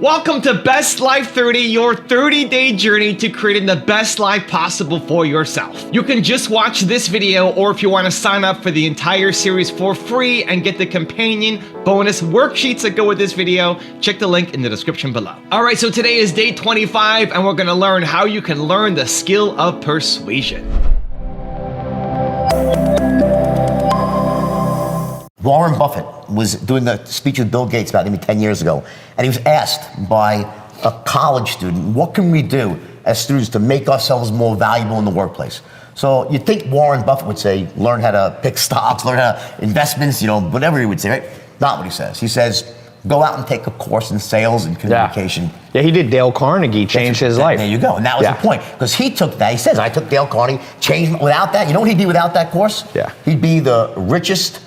Welcome to Best Life 30, your 30-day journey to creating the best life possible for yourself. You can just watch this video, or if you want to sign up for the entire series for free and get the companion bonus worksheets that go with this video, check the link in the description below. All right, so today is day 25, and we're going to learn how you can learn the skill of persuasion. Warren Buffett was doing the speech with Bill Gates about maybe 10 years ago, and he was asked by a college student, what can we do as students to make ourselves more valuable in the workplace? So you'd think Warren Buffett would say, learn how to pick stocks, learn how to investments, whatever he would say, right? Not what he says. He says, go out and take a course in sales and communication. Yeah, he did. Dale Carnegie changed his life. There you go. And that was the point. Because he took that. He says, I took Dale Carnegie, changed without that. You know what he'd be without that course? Yeah. He'd be the richest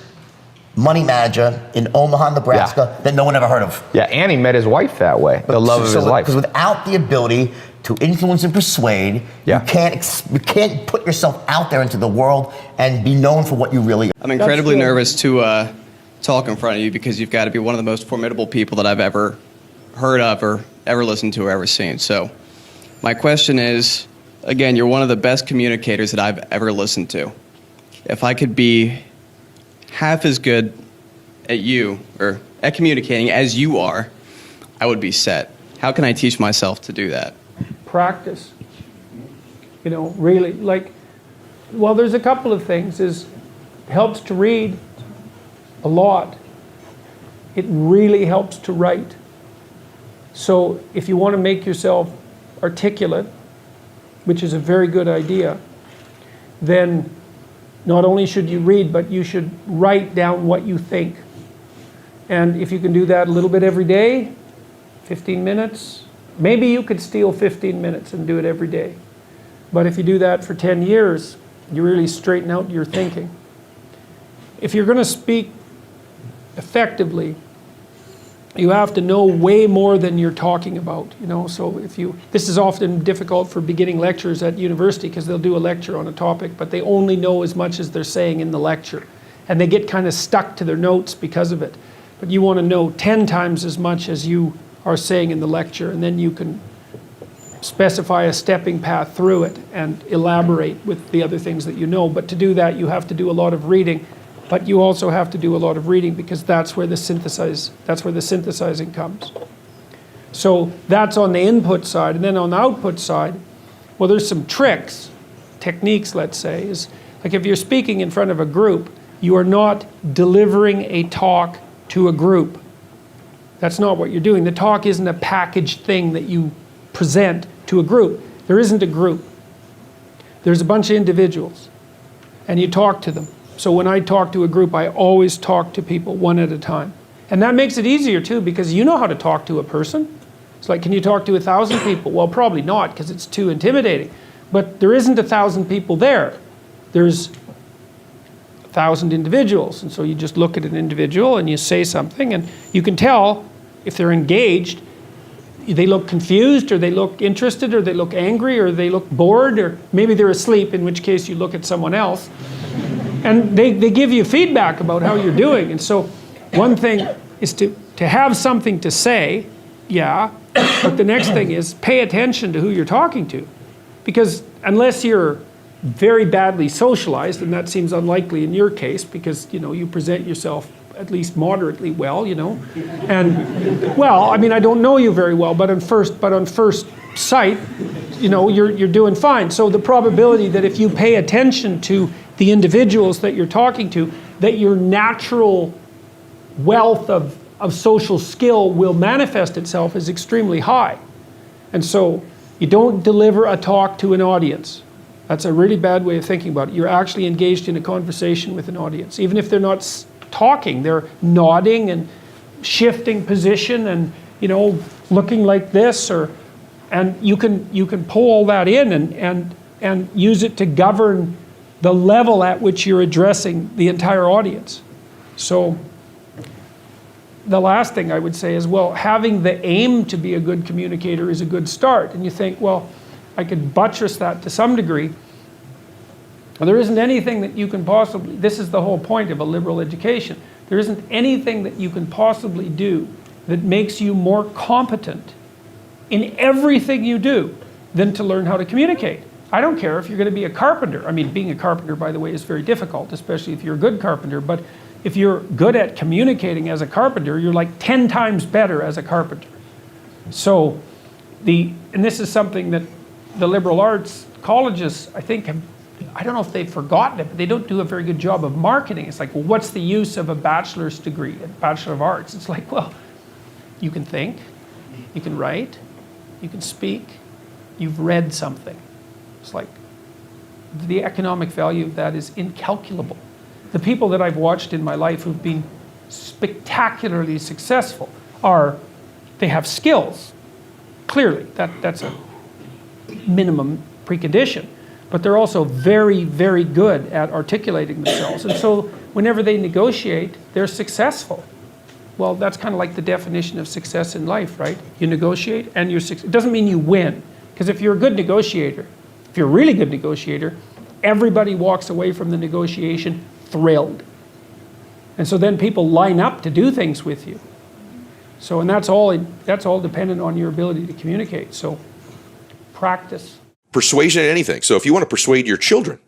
money manager in Omaha, Nebraska that no one ever heard of. Yeah, and he met his wife that way, the love of his life. Because without the ability to influence and persuade, you can't put yourself out there into the world and be known for what you really are. I'm incredibly nervous to talk in front of you because you've got to be one of the most formidable people that I've ever heard of or ever listened to or ever seen. So my question is, again, you're one of the best communicators that I've ever listened to. If I could be half as good at at communicating as you are, I would be set. How can I teach myself to do that? Practice. Really, there's a couple of things. It helps to read a lot. It really helps to write. So if you want to make yourself articulate, which is a very good idea, then not only should you read, but you should write down what you think. And if you can do that a little bit every day, 15 minutes, maybe you could steal 15 minutes and do it every day. But if you do that for 10 years, you really straighten out your thinking. If you're going to speak effectively, you have to know way more than you're talking about, so this is often difficult for beginning lecturers at university because they'll do a lecture on a topic, but they only know as much as they're saying in the lecture. And they get kind of stuck to their notes because of it. But you want to know 10 times as much as you are saying in the lecture, and then you can specify a stepping path through it and elaborate with the other things that you know. But to do that, you have to do a lot of reading. But you also have to do a lot of reading because that's where the synthesizing comes. So that's on the input side. And then on the output side, well, there's some techniques, let's say, is like if you're speaking in front of a group, you are not delivering a talk to a group. That's not what you're doing. The talk isn't a packaged thing that you present to a group. There isn't a group. There's a bunch of individuals, and you talk to them. So when I talk to a group, I always talk to people one at a time. And that makes it easier too, because you know how to talk to a person. It's like, can you talk to 1,000 people? Well, probably not, because it's too intimidating. But there isn't 1,000 people there. There's 1,000 individuals. And so you just look at an individual and you say something, and you can tell if they're engaged. They look confused, or they look interested, or they look angry, or they look bored, or maybe they're asleep, in which case you look at someone else. And they give you feedback about how you're doing. And so one thing is to have something to say, but the next thing is pay attention to who you're talking to. Because unless you're very badly socialized, and that seems unlikely in your case because, you present yourself at least moderately well, And, well, I mean, I don't know you very well, but on first sight, you're doing fine. So the probability that if you pay attention to the individuals that you're talking to, that your natural wealth of social skill will manifest itself is extremely high. And so you don't deliver a talk to an audience. That's a really bad way of thinking about it. You're actually engaged in a conversation with an audience. Even if they're not talking, they're nodding and shifting position and, looking like this, and you can pull all that in and use it to govern the level at which you're addressing the entire audience. So the last thing I would say is, well, having the aim to be a good communicator is a good start. And you think, well, I could buttress that to some degree. Well, there isn't anything that you can this is the whole point of a liberal education. There isn't anything that you can possibly do that makes you more competent in everything you do than to learn how to communicate. I don't care if you're going to be a carpenter. I mean, being a carpenter, by the way, is very difficult, especially if you're a good carpenter. But if you're good at communicating as a carpenter, you're like 10 times better as a carpenter. So, and this is something that the liberal arts colleges, I think, I don't know if they've forgotten it, but they don't do a very good job of marketing. It's like, well, what's the use of a bachelor's degree, a Bachelor of Arts? It's like, well, you can think, you can write, you can speak, you've read something. It's like, the economic value of that is incalculable. The people that I've watched in my life who've been spectacularly successful they have skills. Clearly, that's a minimum precondition. But they're also very, very good at articulating themselves. And so whenever they negotiate, they're successful. Well, that's kind of like the definition of success in life, right? You negotiate and you're successful. It doesn't mean you win. Because if you're a good negotiator, if you're a really good negotiator, everybody walks away from the negotiation thrilled. And so then people line up to do things with you. So, and that's all dependent on your ability to communicate. So, practice. Persuasion in anything. So if you want to persuade your children,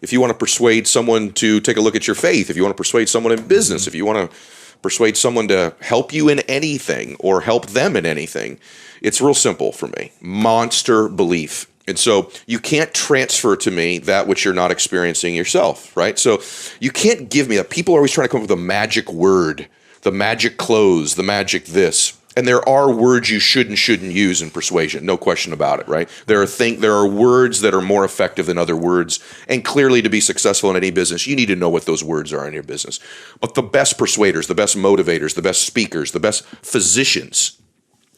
if you want to persuade someone to take a look at your faith, if you want to persuade someone in business, if you want to persuade someone to help you in anything or help them in anything, it's real simple for me. Monster belief. And so you can't transfer to me that which you're not experiencing yourself, right? So you can't give me that. People are always trying to come up with a magic word, the magic close, the magic this. And there are words you should and shouldn't use in persuasion, no question about it, right? There are words that are more effective than other words. And clearly to be successful in any business, you need to know what those words are in your business. But the best persuaders, the best motivators, the best speakers, the best physicians,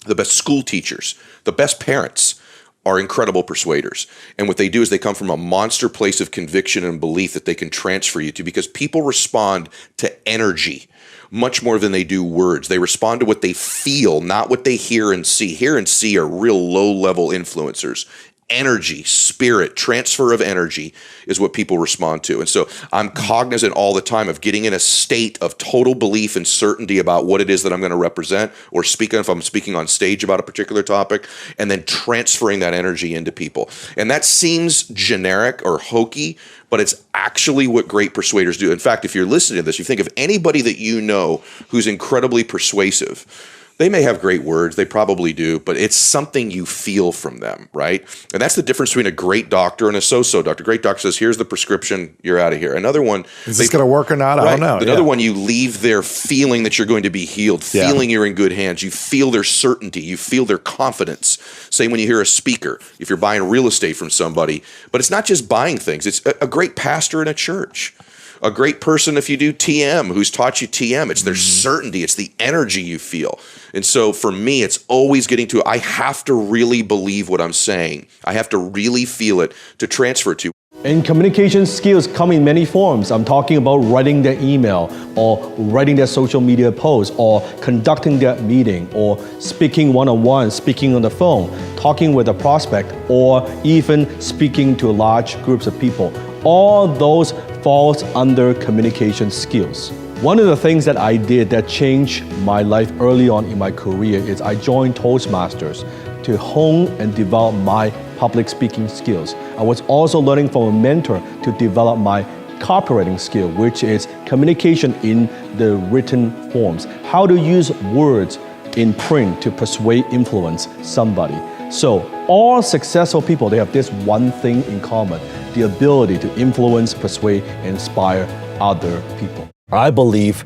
the best school teachers, the best parents are incredible persuaders. And what they do is they come from a monster place of conviction and belief that they can transfer you to, because people respond to energy much more than they do words. They respond to what they feel, not what they hear and see. Hear and see are real low-level influencers. Energy, spirit, transfer of energy is what people respond to. And so I'm cognizant all the time of getting in a state of total belief and certainty about what it is that I'm going to represent or speak on, if I'm speaking on stage about a particular topic, and then transferring that energy into people. And that seems generic or hokey, but it's actually what great persuaders do. In fact, if you're listening to this, you think of anybody that you know who's incredibly persuasive. They may have great words, they probably do, but it's something you feel from them, right? And that's the difference between a great doctor and a so-so doctor. Great doctor says, here's the prescription, you're out of here. Another one, is this going to work or not? I don't know. Another one, you leave there feeling that you're going to be healed, feeling you're in good hands. You feel their certainty, you feel their confidence. Same when you hear a speaker, if you're buying real estate from somebody. But it's not just buying things, it's a great pastor in a church. A great person, if you do TM, who's taught you TM, it's their certainty, it's the energy you feel. And so for me, it's always getting to, I have to really believe what I'm saying. I have to really feel it to transfer to. And communication skills come in many forms. I'm talking about writing their email, or writing their social media post, or conducting their meeting, or speaking one-on-one, speaking on the phone, talking with a prospect, or even speaking to large groups of people. All those falls under communication skills. One of the things that I did that changed my life early on in my career is I joined Toastmasters to hone and develop my public speaking skills. I was also learning from a mentor to develop my copywriting skill, which is communication in the written forms. How to use words in print to persuade, influence somebody. So all successful people, they have this one thing in common: the ability to influence, persuade, and inspire other people. I believe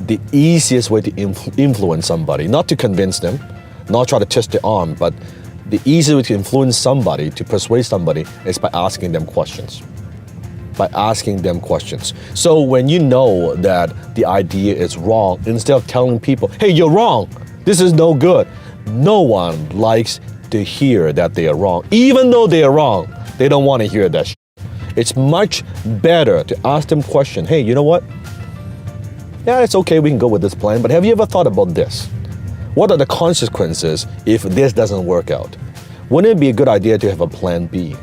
the easiest way to influence somebody, not to convince them, not try to twist their arm, but the easiest way to influence somebody, to persuade somebody, is by asking them questions. By asking them questions. So when you know that the idea is wrong, instead of telling people, hey, you're wrong, this is no good, no one likes to hear that they are wrong. Even though they are wrong, they don't want to hear that shit. It's much better to ask them question. Hey, you know what? Yeah, it's okay, we can go with this plan, but have you ever thought about this? What are the consequences if this doesn't work out? Wouldn't it be a good idea to have a plan B,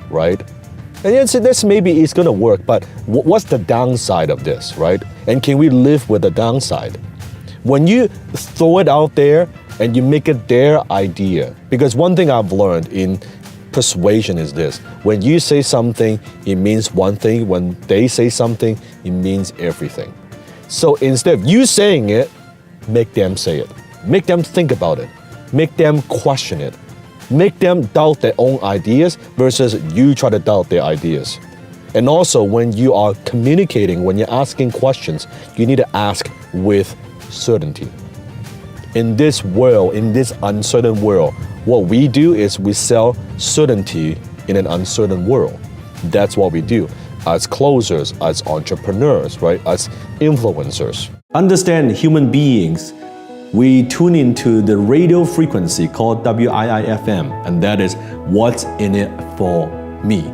right? And this maybe it's gonna work, but what's the downside of this, right? And can we live with the downside? When you throw it out there and you make it their idea, because one thing I've learned in persuasion is this: when you say something, it means one thing. When they say something, it means everything. So instead of you saying it, make them say it. Make them think about it. Make them question it. Make them doubt their own ideas versus you try to doubt their ideas. And also, when you are communicating, when you're asking questions, you need to ask with certainty. In this world, in this uncertain world, what we do is we sell certainty in an uncertain world. That's what we do as closers, as entrepreneurs, right? As influencers. Understand human beings, we tune into the radio frequency called WIIFM, and that is what's in it for me.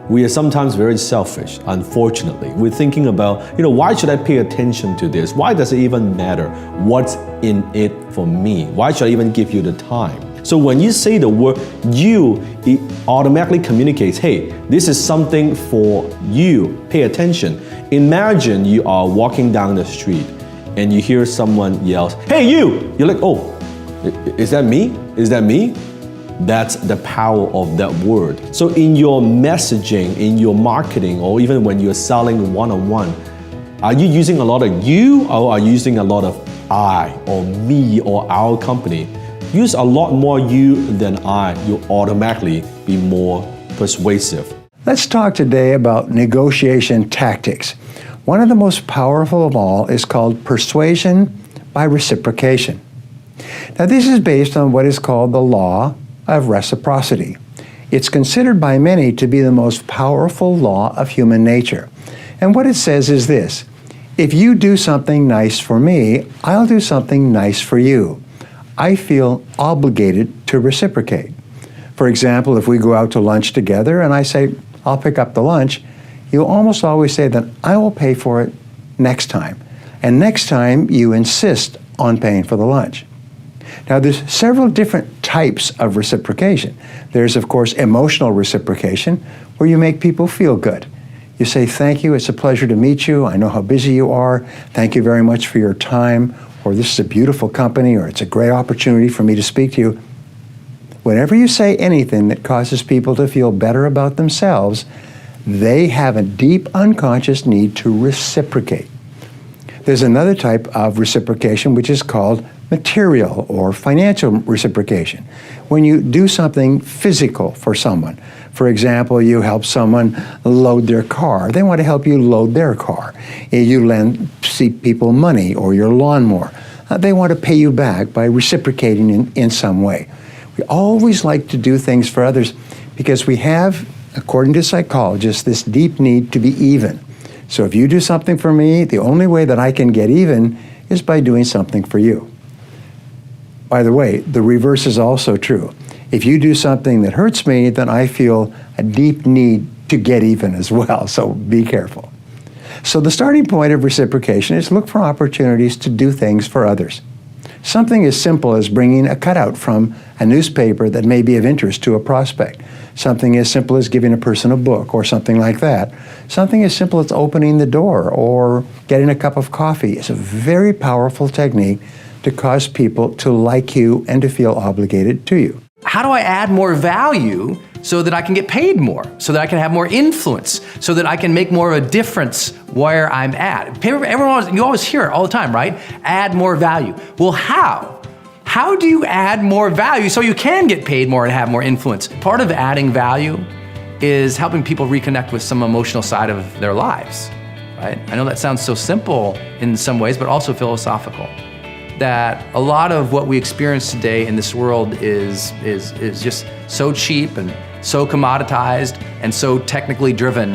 We are sometimes very selfish, unfortunately. We're thinking about, why should I pay attention to this? Why does it even matter? What's in it for me? Why should I even give you the time? So when you say the word you, it automatically communicates, hey, this is something for you. Pay attention. Imagine you are walking down the street and you hear someone yells, hey, you! You're like, oh, is that me? Is that me? That's the power of that word. So in your messaging, in your marketing, or even when you're selling one-on-one, are you using a lot of you, or are you using a lot of I or me or our company? Use a lot more you than I. You'll automatically be more persuasive. Let's talk today about negotiation tactics. One of the most powerful of all is called persuasion by reciprocation. Now, this is based on what is called the law of reciprocity. It's considered by many to be the most powerful law of human nature. And what it says is this: if you do something nice for me, I'll do something nice for you. I feel obligated to reciprocate. For example, if we go out to lunch together and I say, I'll pick up the lunch, you'll almost always say that I will pay for it next time. And next time you insist on paying for the lunch. Now, there's several different types of reciprocation. There's, of course, emotional reciprocation, where you make people feel good. You say, thank you, it's a pleasure to meet you, I know how busy you are, thank you very much for your time, or this is a beautiful company, or it's a great opportunity for me to speak to you. Whenever you say anything that causes people to feel better about themselves, they have a deep unconscious need to reciprocate. There's another type of reciprocation which is called material or financial reciprocation. When you do something physical for someone, for example, you help someone load their car, they want to help you load their car. You lend people money or your lawnmower, they want to pay you back by reciprocating in some way. We always like to do things for others because we have, according to psychologists, this deep need to be even. So if you do something for me, the only way that I can get even is by doing something for you. By the way, the reverse is also true. If you do something that hurts me, then I feel a deep need to get even as well, so be careful. So the starting point of reciprocation is look for opportunities to do things for others. Something as simple as bringing a cutout from a newspaper that may be of interest to a prospect. Something as simple as giving a person a book or something like that. Something as simple as opening the door or getting a cup of coffee is a very powerful technique to cause people to like you and to feel obligated to you. How do I add more value so that I can get paid more, so that I can have more influence, so that I can make more of a difference where I'm at? You always hear it all the time, right? Add more value. Well, how? How do you add more value so you can get paid more and have more influence? Part of adding value is helping people reconnect with some emotional side of their lives, right? I know that sounds so simple in some ways, but also philosophical. That a lot of what we experience today in this world is just so cheap and so commoditized and so technically driven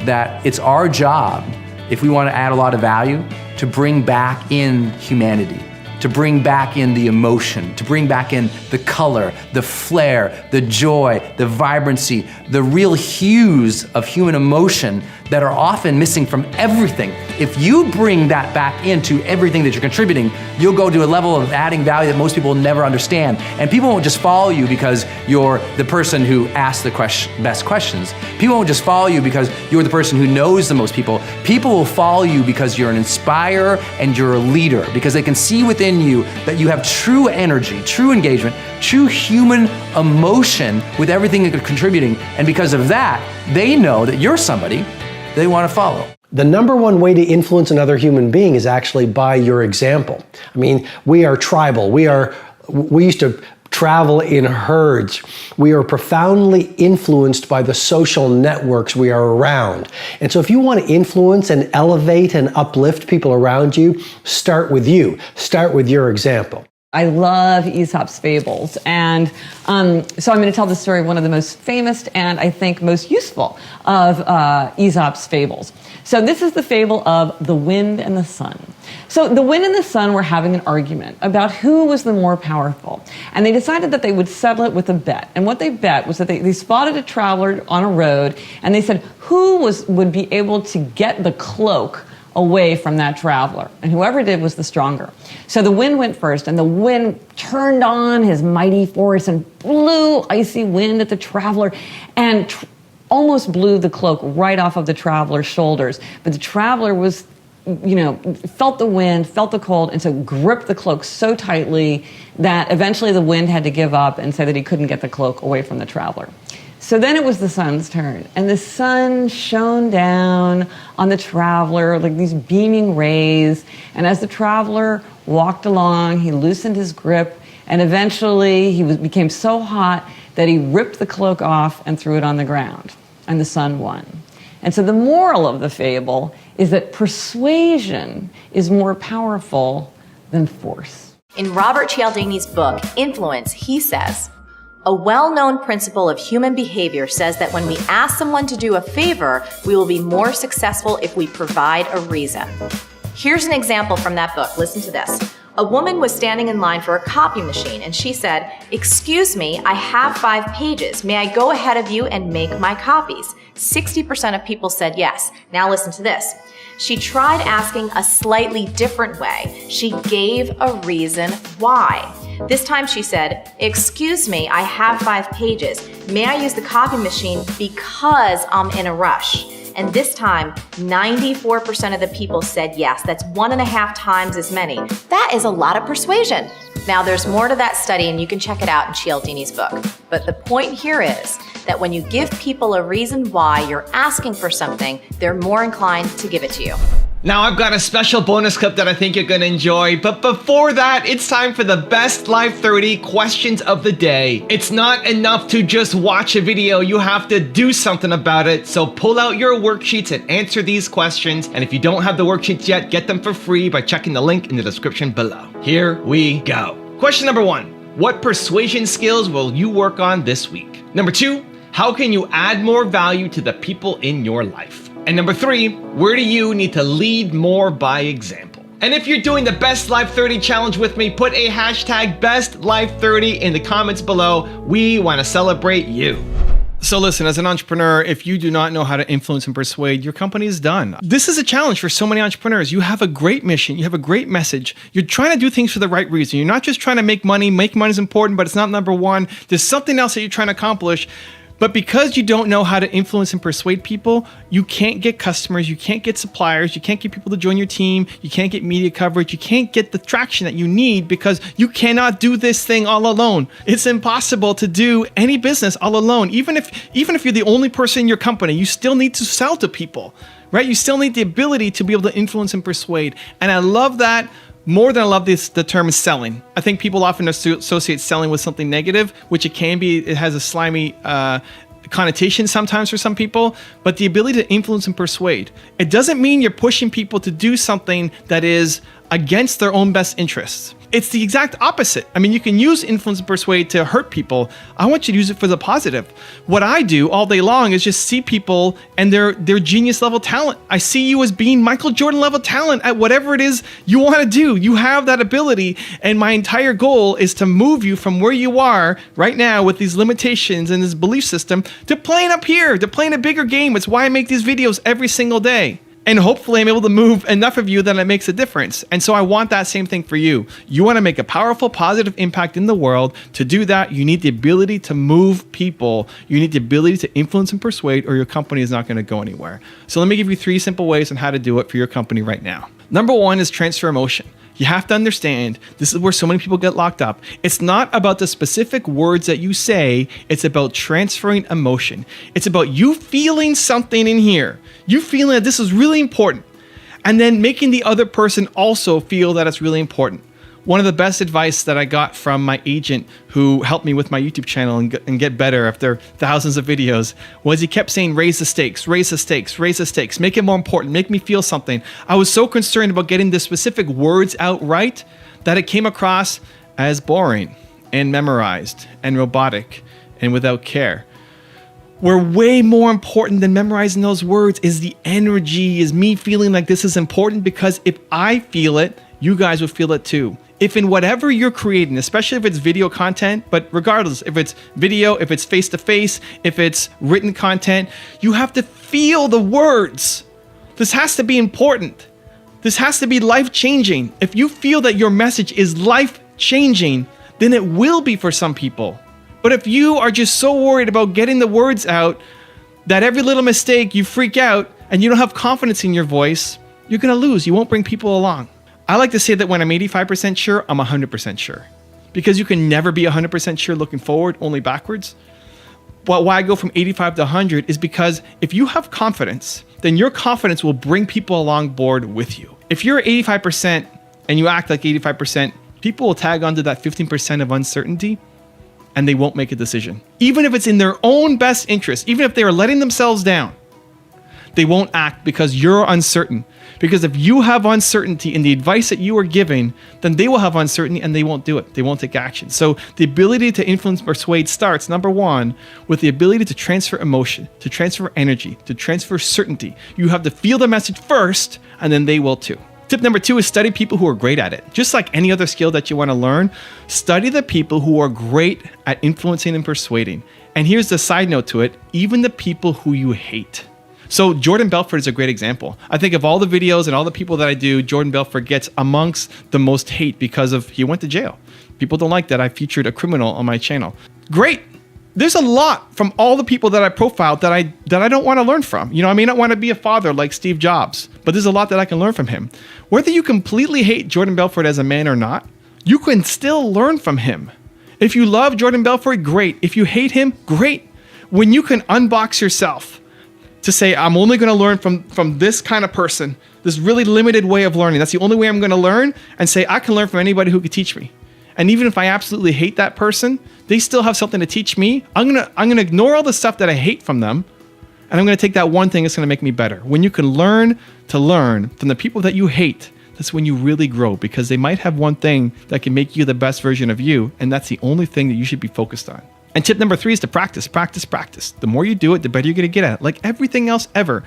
that it's our job, if we want to add a lot of value, to bring back in humanity, to bring back in the emotion, to bring back in the color, the flair, the joy, the vibrancy, the real hues of human emotion that are often missing from everything. If you bring that back into everything that you're contributing, you'll go to a level of adding value that most people will never understand. And people won't just follow you because you're the person who asks the best questions. People won't just follow you because you're the person who knows the most people. People will follow you because you're an inspirer and you're a leader, because they can see within you that you have true energy, true engagement, true human emotion with everything that you're contributing. And because of that, they know that you're somebody they want to follow. The number one way to influence another human being is actually by your example. I mean, we are tribal. We used to travel in herds. We are profoundly influenced by the social networks we are around. And so if you want to influence and elevate and uplift people around you, start with you. Start with your example. I love Aesop's fables. And so I'm going to tell the story of one of the most famous and I think most useful of Aesop's fables. So this is the fable of the wind and the sun. So the wind and the sun were having an argument about who was the more powerful. And they decided that they would settle it with a bet. And what they bet was that they spotted a traveler on a road and they said who would be able to get the cloak away from that traveler. And whoever did was the stronger. So the wind went first, and the wind turned on his mighty force and blew icy wind at the traveler and almost blew the cloak right off of the traveler's shoulders. But the traveler was, felt the wind, felt the cold, and so gripped the cloak so tightly that eventually the wind had to give up and say that he couldn't get the cloak away from the traveler. So then it was the sun's turn, and the sun shone down on the traveler like these beaming rays, and as the traveler walked along, he loosened his grip, and eventually he became so hot that he ripped the cloak off and threw it on the ground, and the sun won. And so the moral of the fable is that persuasion is more powerful than force. In Robert Cialdini's book, Influence, he says, "A well-known principle of human behavior says that when we ask someone to do a favor, we will be more successful if we provide a reason." Here's an example from that book. Listen to this. A woman was standing in line for a copy machine and she said, "Excuse me, I have 5 pages. May I go ahead of you and make my copies?" 60% of people said yes. Now listen to this. She tried asking a slightly different way. She gave a reason why. This time she said, "Excuse me, I have 5 pages. May I use the copy machine because I'm in a rush?" And this time, 94% of the people said yes. That's 1.5 times as many. That is a lot of persuasion. Now, there's more to that study, and you can check it out in Cialdini's book. But the point here is that when you give people a reason why you're asking for something, they're more inclined to give it to you. Now I've got a special bonus clip that I think you're gonna enjoy, but before that, it's time for the best Live 30 questions of the day. It's not enough to just watch a video, you have to do something about it, so pull out your worksheets and answer these questions, and if you don't have the worksheets yet, get them for free by checking the link in the description below. Here we go. Question number 1, what persuasion skills will you work on this week? Number 2, how can you add more value to the people in your life? And number 3, where do you need to lead more by example? And if you're doing the Best Live 30 challenge with me, put a hashtag BestLive30 in the comments below. We want to celebrate you. So listen, as an entrepreneur, if you do not know how to influence and persuade, your company is done. This is a challenge for so many entrepreneurs. You have a great mission, you have a great message. You're trying to do things for the right reason. You're not just trying to make money. Make money is important, but it's not number one. There's something else that you're trying to accomplish. But because you don't know how to influence and persuade people, you can't get customers, you can't get suppliers, you can't get people to join your team, you can't get media coverage, you can't get the traction that you need because you cannot do this thing all alone. It's impossible to do any business all alone. Even if you're the only person in your company, you still need to sell to people, right? You still need the ability to be able to influence and persuade. And I love that. More than I love the term selling. I think people often associate selling with something negative, which it can be. It has a slimy connotation sometimes for some people, but the ability to influence and persuade. It doesn't mean you're pushing people to do something that is against their own best interests. It's the exact opposite. I mean, you can use influence and persuade to hurt people. I want you to use it for the positive. What I do all day long is just see people and their genius level talent. I see you as being Michael Jordan level talent at whatever it is you want to do. You have that ability, and my entire goal is to move you from where you are right now with these limitations and this belief system to playing up here, to playing a bigger game. It's why I make these videos every single day. And hopefully I'm able to move enough of you that it makes a difference. And so I want that same thing for you. You want to make a powerful, positive impact in the world. To do that, you need the ability to move people. You need the ability to influence and persuade, or your company is not going to go anywhere. So let me give you 3 simple ways on how to do it for your company right now. Number 1 is transfer emotion. You have to understand, this is where so many people get locked up. It's not about the specific words that you say, it's about transferring emotion. It's about you feeling something in here. You feeling that this is really important, and then making the other person also feel that it's really important. One of the best advice that I got from my agent who helped me with my YouTube channel and get better after thousands of videos was he kept saying, raise the stakes, raise the stakes, raise the stakes, make it more important, make me feel something. I was so concerned about getting the specific words out right that it came across as boring and memorized and robotic and without care. Where way more important than memorizing those words is the energy, is me feeling like this is important, because if I feel it, you guys will feel it too. If in whatever you're creating, especially if it's video content, but regardless, if it's video, if it's face-to-face, if it's written content, you have to feel the words. This has to be important. This has to be life-changing. If you feel that your message is life-changing, then it will be for some people. But if you are just so worried about getting the words out that every little mistake you freak out and you don't have confidence in your voice, you're going to lose. You won't bring people along. I like to say that when I'm 85% sure, I'm 100% sure. Because you can never be 100% sure looking forward, only backwards. But why I go from 85 to 100 is because if you have confidence, then your confidence will bring people along board with you. If you're 85% and you act like 85%, people will tag onto that 15% of uncertainty, and they won't make a decision. Even if it's in their own best interest, even if they are letting themselves down, they won't act because you're uncertain. Because if you have uncertainty in the advice that you are giving, then they will have uncertainty and they won't do it. They won't take action. So the ability to influence, persuade starts, number 1, with the ability to transfer emotion, to transfer energy, to transfer certainty. You have to feel the message first, and then they will too. Tip number 2 is study people who are great at it. Just like any other skill that you want to learn, study the people who are great at influencing and persuading. And here's the side note to it, even the people who you hate. So Jordan Belfort is a great example. I think of all the videos and all the people that I do, Jordan Belfort gets amongst the most hate because of he went to jail. People don't like that I featured a criminal on my channel. Great. There's a lot from all the people that I profiled that I don't want to learn from. You know, I may not want to be a father like Steve Jobs, but there's a lot that I can learn from him. Whether you completely hate Jordan Belfort as a man or not, you can still learn from him. If you love Jordan Belfort, great. If you hate him, great. When you can unbox yourself to say, I'm only going to learn from this kind of person, this really limited way of learning. That's the only way I'm going to learn, and say, I can learn from anybody who could teach me. And even if I absolutely hate that person, they still have something to teach me. I'm gonna ignore all the stuff that I hate from them, and I'm gonna take that one thing that's gonna make me better. When you can learn to learn from the people that you hate, that's when you really grow, because they might have one thing that can make you the best version of you, and that's the only thing that you should be focused on. And tip number 3 is to practice, practice, practice. The more you do it, the better you're gonna get at it. Like everything else ever.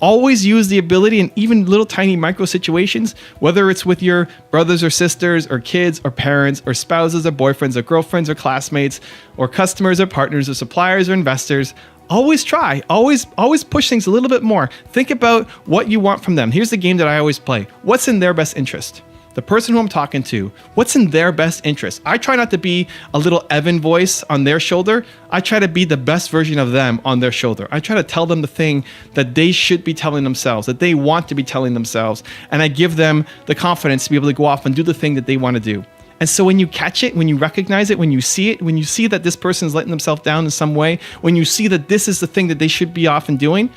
Always use the ability in even little tiny micro situations, whether it's with your brothers or sisters or kids or parents or spouses or boyfriends or girlfriends or classmates or customers or partners or suppliers or investors. Always try, always push things a little bit more. Think about what you want from them. Here's the game that I always play. What's in their best interest? The person who I'm talking to, what's in their best interest? I try not to be a little Evan voice on their shoulder. I try to be the best version of them on their shoulder. I try to tell them the thing that they should be telling themselves, that they want to be telling themselves. And I give them the confidence to be able to go off and do the thing that they want to do. And so when you catch it, when you recognize it, when you see that this person is letting themselves down in some way, when you see that this is the thing that they should be off and doing,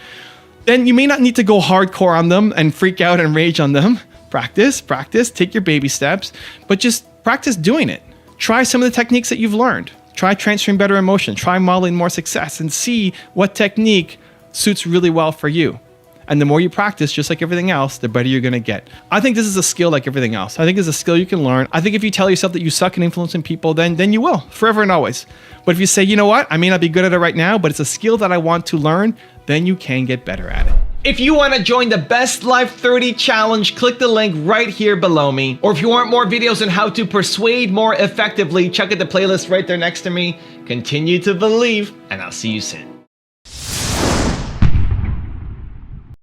then you may not need to go hardcore on them and freak out and rage on them. Practice, take your baby steps, but just practice doing it. Try some of the techniques that you've learned. Try transferring better emotion, try modeling more success, and see what technique suits really well for you. And the more you practice, just like everything else, the better you're going to get. I think this is a skill like everything else. I think it's a skill you can learn. I think if you tell yourself that you suck at influencing people, then you will, forever and always. But if you say, you know what, I may not be good at it right now, but it's a skill that I want to learn, then you can get better at it. If you want to join the Best Life 30 Challenge, click the link right here below me. Or if you want more videos on how to persuade more effectively, check out the playlist right there next to me. Continue to believe, and I'll see you soon.